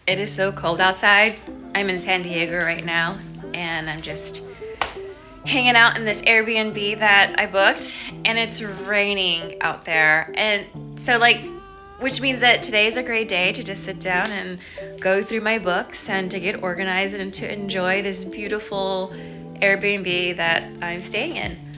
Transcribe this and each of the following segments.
It is so cold outside. I'm in San Diego right now, and I'm just hanging out in this Airbnb that I booked, and it's raining out there. And so, which means that today is a great day to just sit down and go through my books and to get organized and to enjoy this beautiful Airbnb that I'm staying in.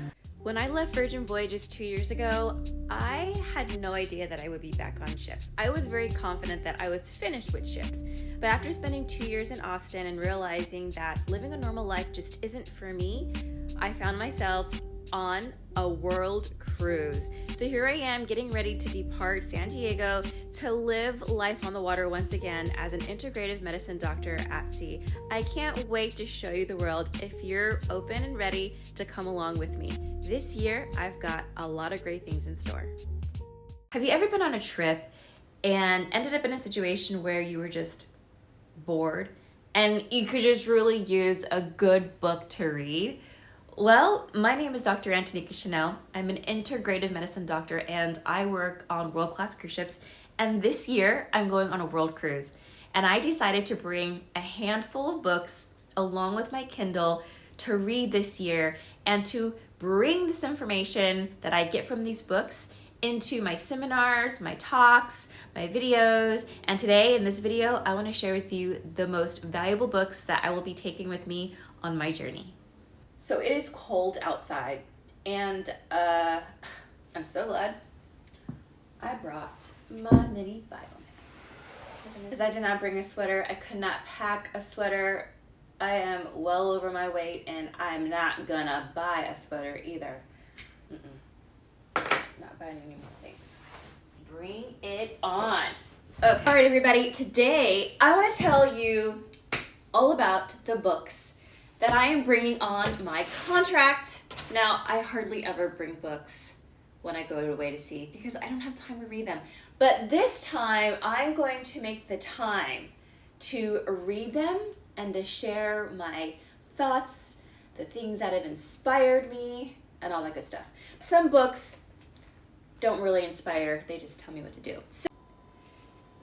When I left Virgin Voyages 2 years ago, I had no idea that I would be back on ships. I was very confident that I was finished with ships. But after spending 2 years in Austin and realizing that living a normal life just isn't for me, I found myself on a world cruise. So here I am getting ready to depart San Diego to live life on the water once again as an integrative medicine doctor at sea. I can't wait to show you the world if you're open and ready to come along with me. This year, I've got a lot of great things in store. Have you ever been on a trip and ended up in a situation where you were just bored and you could just really use a good book to read? Well, my name is Dr. Antonika Chanel. I'm an integrative medicine doctor and I work on world-class cruise ships. And this year, I'm going on a world cruise. And I decided to bring a handful of books along with my Kindle to read this year and to bring this information that I get from these books into my seminars, my talks, my videos. And today in this video, I want to share with you the most valuable books that I will be taking with me on my journey. So it is cold outside, and I'm so glad I brought my mini Bible. Because I did not bring a sweater, I could not pack a sweater. I am well over my weight, and I'm not gonna buy a sweater either. Not buying any more things. Bring it on. Okay. All right, everybody. Today, I want to tell you all about the books that I am bringing on my contract. Now, I hardly ever bring books when I go away to sea because I don't have time to read them. But this time, I'm going to make the time to read them and to share my thoughts, the things that have inspired me, and all that good stuff. Some books don't really inspire, they just tell me what to do. So,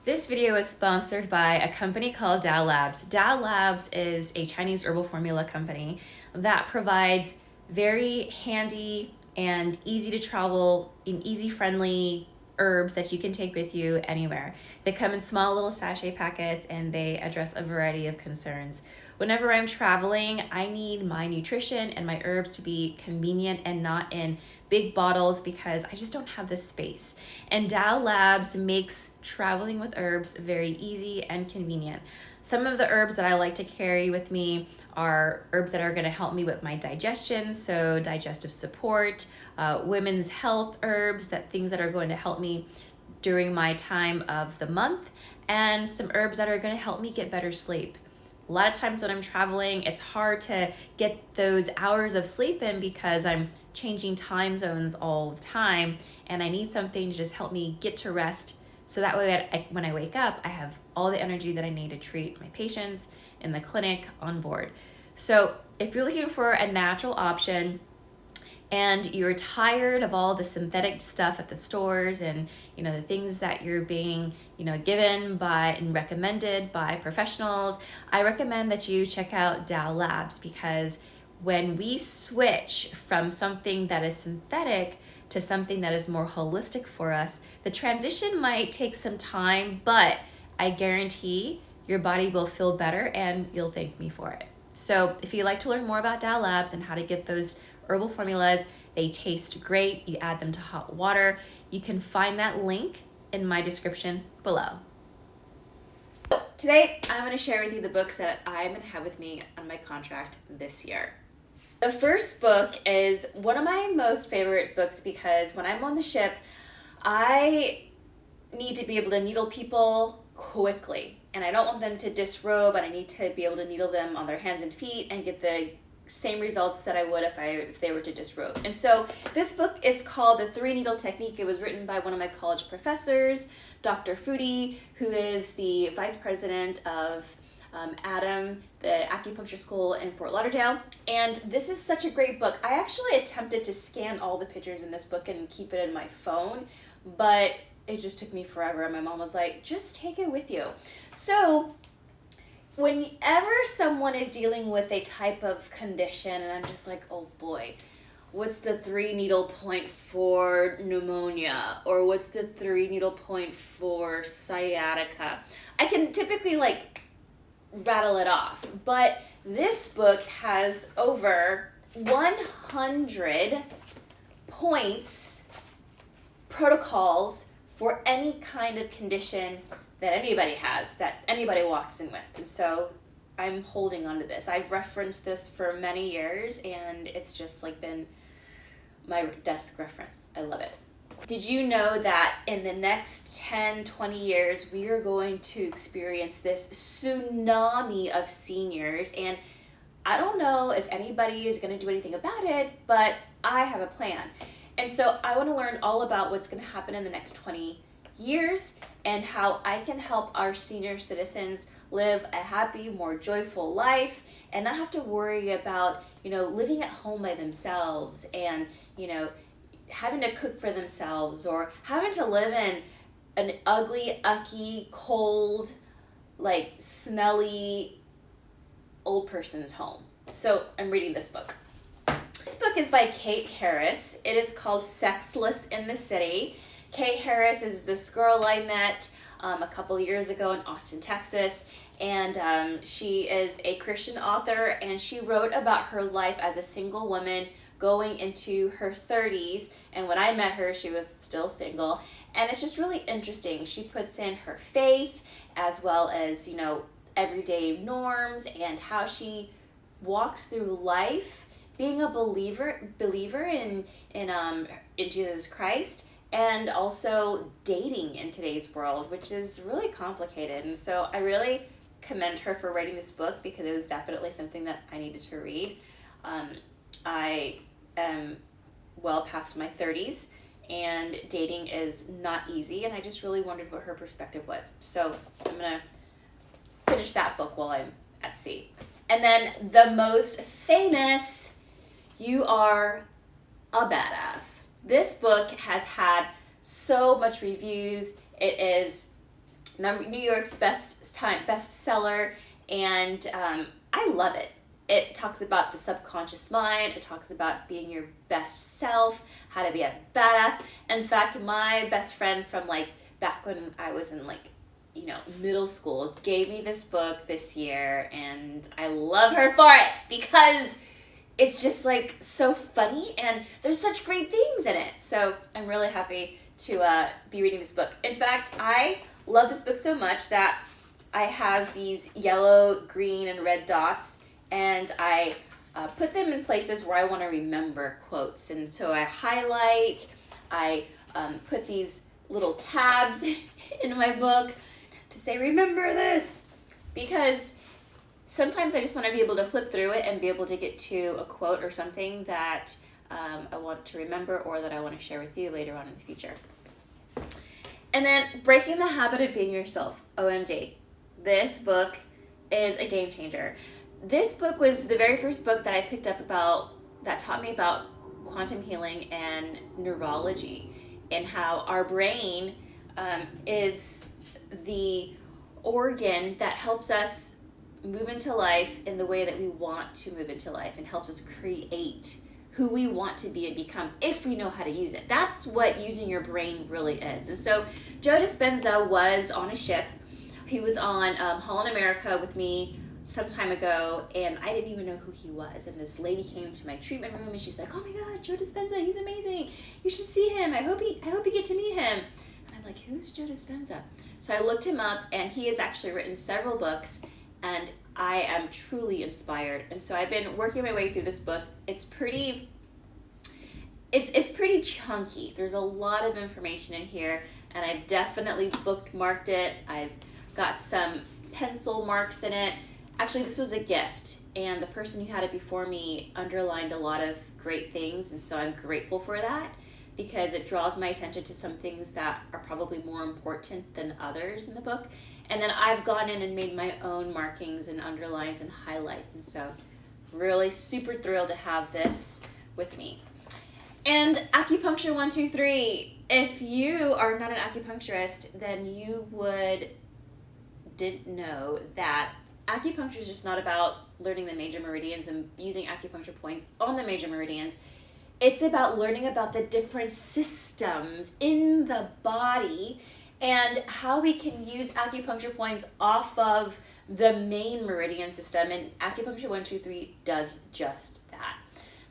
this video is sponsored by a company called Dao Labs. Dao Labs is a Chinese herbal formula company that provides very handy and easy to travel and easy friendly herbs that you can take with you anywhere. They come in small little sachet packets and they address a variety of concerns. Whenever I'm traveling, I need my nutrition and my herbs to be convenient and not in big bottles because I just don't have the space. And Dao Labs makes traveling with herbs very easy and convenient. Some of the herbs that I like to carry with me are herbs that are going to help me with my digestion, so digestive support, women's health herbs, things that are going to help me during my time of the month, and some herbs that are going to help me get better sleep. A lot of times when I'm traveling, it's hard to get those hours of sleep in because I'm changing time zones all the time, and I need something to just help me get to rest so that way when I wake up, I have all the energy that I need to treat my patients in the clinic on board. So if you're looking for a natural option and you're tired of all the synthetic stuff at the stores and the things that you're being given by and recommended by professionals, I recommend that you check out Dao Labs, because when we switch from something that is synthetic to something that is more holistic for us, the transition might take some time, but I guarantee your body will feel better and you'll thank me for it. So if you'd like to learn more about Dao Labs and how to get those herbal formulas, they taste great. You add them to hot water. You can find that link in my description below. Today, I'm going to share with you the books that I'm going to have with me on my contract this year. The first book is one of my most favorite books because when I'm on the ship, I need to be able to needle people quickly. And I don't want them to disrobe, and I need to be able to needle them on their hands and feet and get the same results that I would if they were to disrobe. And so this book is called The 3-Needle Technique. It was written by one of my college professors, Dr. Foodie, who is the vice president of Adam, the acupuncture school in Fort Lauderdale. And this is such a great book. I actually attempted to scan all the pictures in this book and keep it in my phone, but it just took me forever. And my mom was like, just take it with you. So whenever someone is dealing with a type of condition, and I'm just like, oh boy, what's the 3 needle point for pneumonia? Or what's the 3 needle point for sciatica? I can typically like rattle it off. But this book has over 100 points, protocols for any kind of condition that anybody has, that anybody walks in with. And so I'm holding on to this. I've referenced this for many years, and it's just like been my desk reference. I love it. Did you know that in the next 10, 20 years, we are going to experience this tsunami of seniors? And I don't know if anybody is going to do anything about it, but I have a plan. And so I want to learn all about what's going to happen in the next 20 years and how I can help our senior citizens live a happy, more joyful life and not have to worry about, living at home by themselves and, having to cook for themselves or having to live in an ugly, ucky, cold, like smelly old person's home. So I'm reading this book. This book is by Kate Harris. It is called Sexless in the City. Kate Harris is this girl I met a couple years ago in Austin, Texas, and she is a Christian author, and she wrote about her life as a single woman going into her 30s, and when I met her, she was still single, and it's just really interesting. She puts in her faith as well as, everyday norms and how she walks through life being a believer in Jesus Christ, and also dating in today's world, which is really complicated. And so I really commend her for writing this book because it was definitely something that I needed to read. I am well past my 30s, and dating is not easy, and I just really wondered what her perspective was. So I'm going to finish that book while I'm at sea. And then the most famous, You Are a Badass. This book has had so much reviews. It is New York's bestseller, and I love it. It talks about the subconscious mind. It talks about being your best self, how to be a badass. In fact, my best friend from back when I was in middle school gave me this book this year, and I love her for it because it's just so funny and there's such great things in it. So I'm really happy to be reading this book. In fact, I love this book so much that I have these yellow, green, and red dots, and I put them in places where I want to remember quotes. And so I highlight, I put these little tabs in my book to say, remember this, because sometimes I just want to be able to flip through it and be able to get to a quote or something that I want to remember or that I want to share with you later on in the future. And then Breaking the Habit of Being Yourself. OMG. This book is a game changer. This book was the very first book that I picked up that taught me about quantum healing and neurology and how our brain is the organ that helps us move into life in the way that we want to move into life and helps us create who we want to be and become if we know how to use it. That's what using your brain really is. And so Joe Dispenza was on a ship. He was on Holland America with me some time ago, and I didn't even know who he was. And this lady came to my treatment room, and she's like, "Oh my God, Joe Dispenza, he's amazing. You should see him. I hope you get to meet him." And I'm like, "Who's Joe Dispenza?" So I looked him up, and he has actually written several books, and I am truly inspired. And so I've been working my way through this book. It's pretty chunky. There's a lot of information in here, and I've definitely bookmarked it. I've got some pencil marks in it. Actually, this was a gift, and the person who had it before me underlined a lot of great things, and so I'm grateful for that because it draws my attention to some things that are probably more important than others in the book. And then I've gone in and made my own markings and underlines and highlights, and so really super thrilled to have this with me. And Acupuncture 123. If you are not an acupuncturist, then you didn't know that acupuncture is just not about learning the major meridians and using acupuncture points on the major meridians. It's about learning about the different systems in the body and how we can use acupuncture points off of the main meridian system. And acupuncture 1, 2, 3 does just that.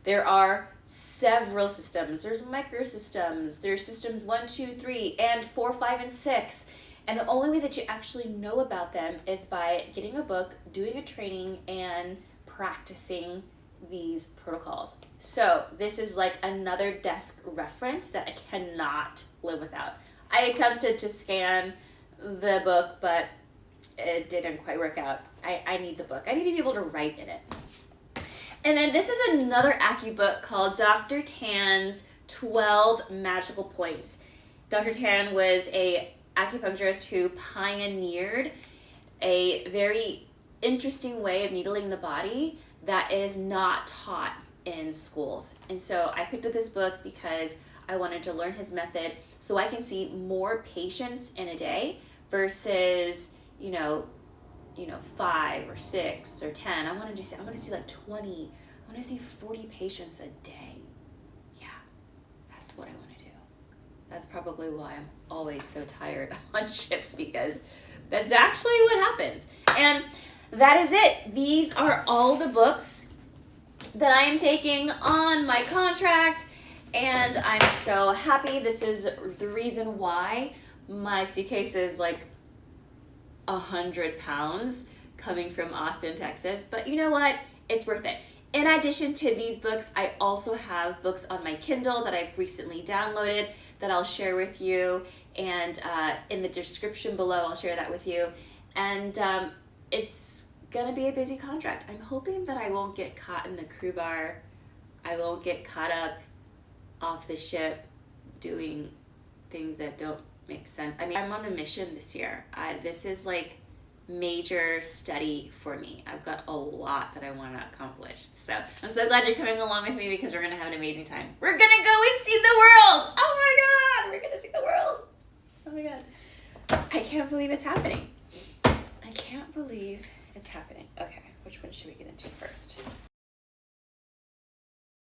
There are several systems. There's microsystems. There's systems 1, 2, 3, and 4, 5, and 6. And the only way that you actually know about them is by getting a book, doing a training, and practicing these protocols. So this is like another desk reference that I cannot live without. I attempted to scan the book, but it didn't quite work out. I need the book. I need to be able to write in it. And then this is another AccuBook called Dr. Tan's 12 Magical Points. Dr. Tan was a acupuncturist who pioneered a very interesting way of needling the body that is not taught in schools. And so I picked up this book because I wanted to learn his method so I can see more patients in a day versus, 5 or 6 or 10. I want to see like 20. I want to see 40 patients a day. Yeah, that's what I want to do. That's probably why I'm always so tired on shifts, because that's actually what happens. And that is it. These are all the books that I am taking on my contract, and I'm so happy. This is the reason why my suitcase is like 100 pounds coming from Austin, Texas. But you know what? It's worth it. In addition to these books, I also have books on my Kindle that I've recently downloaded that I'll share with you. And in the description below, I'll share that with you. And it's gonna be a busy contract. I'm hoping that I won't get caught in the crew bar. I won't get caught up off the ship doing things that don't make sense. I mean, I'm on a mission this year. This is like major study for me. I've got a lot that I want to accomplish. So I'm so glad you're coming along with me, because we're going to have an amazing time. We're going to go and see the world. Oh my God, we're going to see the world. Oh my God. I can't believe it's happening. I can't believe it's happening. Okay, which one should we get into first?